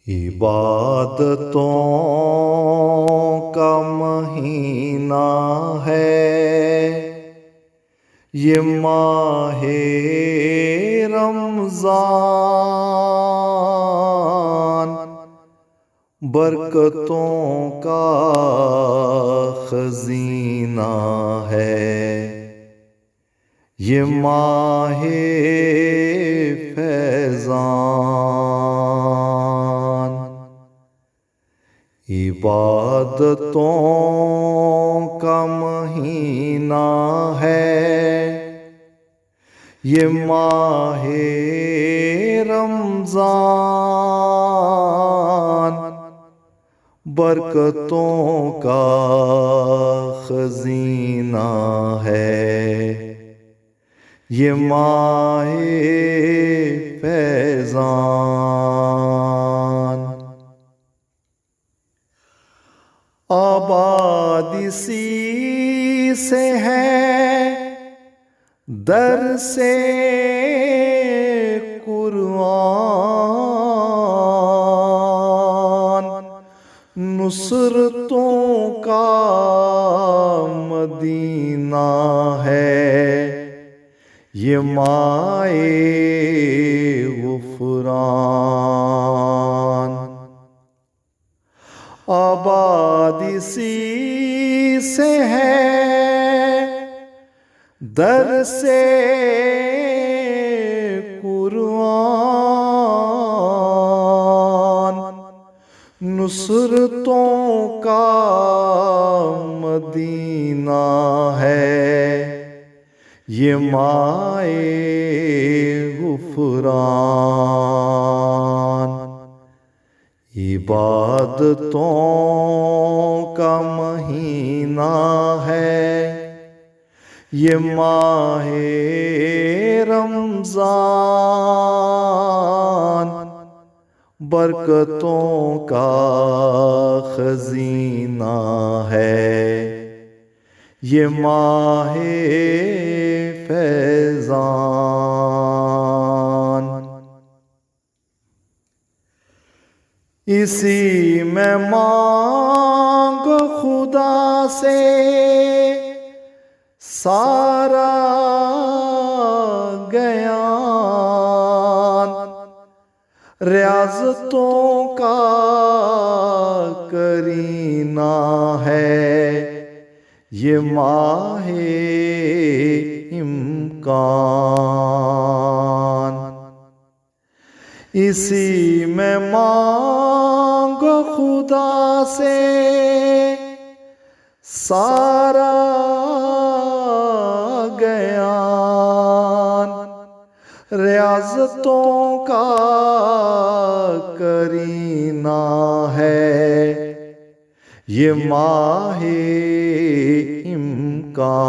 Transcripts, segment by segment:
इबादतों का महीना है ये माहे रमज़ान, बरकतों का खजीना है ये माहे फैज़ान। इबादतों का महीना है ये माहे रमज़ान, बरकतों का खजीना है ये माहे फैज़ान। आबाद इसी से है दर से कुरान, नुसरतों का मदीना है ये माए गुफरान। आबाद इसी से है दर से कुरान, नुसरतों का मदीना है ये माए गुफरान। इबादतों का महीना है ये माहे रमज़ान, बरकतों का खजीना है ये माहे फैज़ान। इसी में मांग खुदा से सारा ज्ञान, रियाज़तों का करीना है ये माहे इम्कान। इसी में मांग खुदा से सारा ज्ञान, रियाज़तों का करीना है ये माहे इम्कान।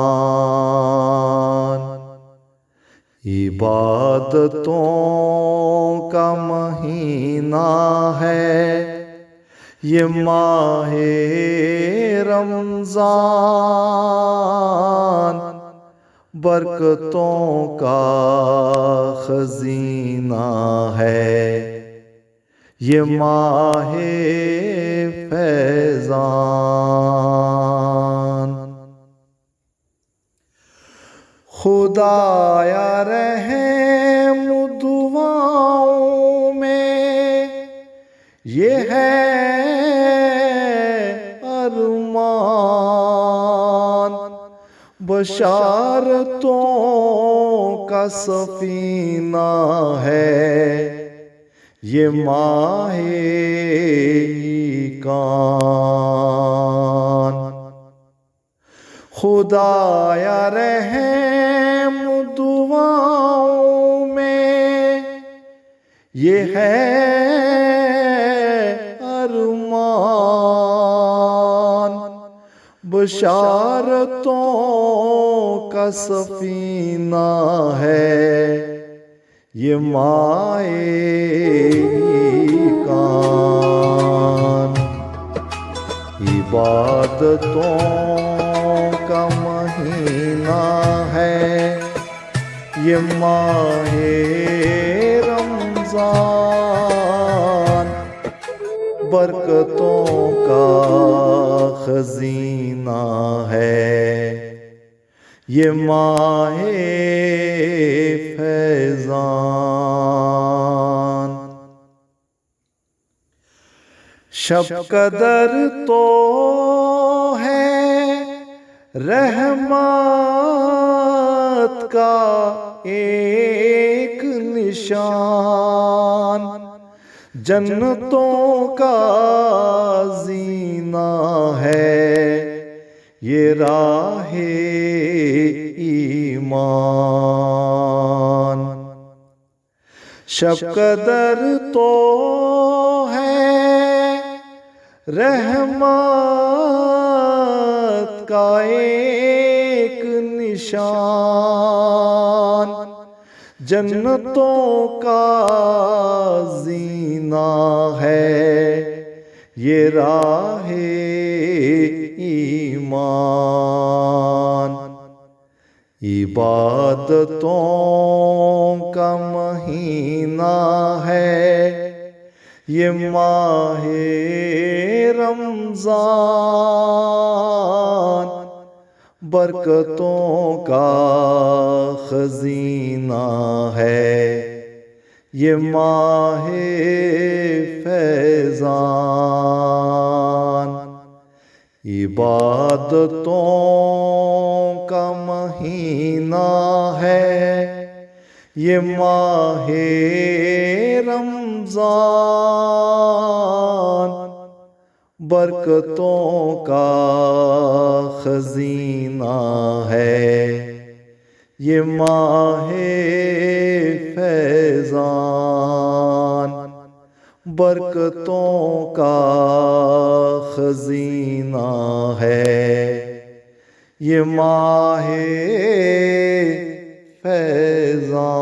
इबादतों का महीना है ये माहे रमज़ान, बरकतों का खजीना है ये माहे फैज़ान। खुदाया रहम दुआओं में ये है अरमान, बशारतों का सफीना है ये माहे कान। खुदाया रहम दुआओं में ये है अरमान, बशारतों का सफीना है ये माए कान। इबादतों का महीना है ये माहे रमज़ान, बरकतों का खजीना है। ये माहे फैजान। शब कदर तो है रहमत का एक निशान, जन्नतों का जीना है ये राहे ईमान। शब कदर तो है रहमत का एक निशान, जन्नतों का जीना है ये राहे ईमान। इबादतों का महीना है ये माहे रमजान, बरकतों का खजीना है ये माहे फैजान। इबादतों का महीना है ये माहे रमजान, बरकतों का खजीना है ये माहे फैजान, बरकतों का खजीना है ये माहे फैजान।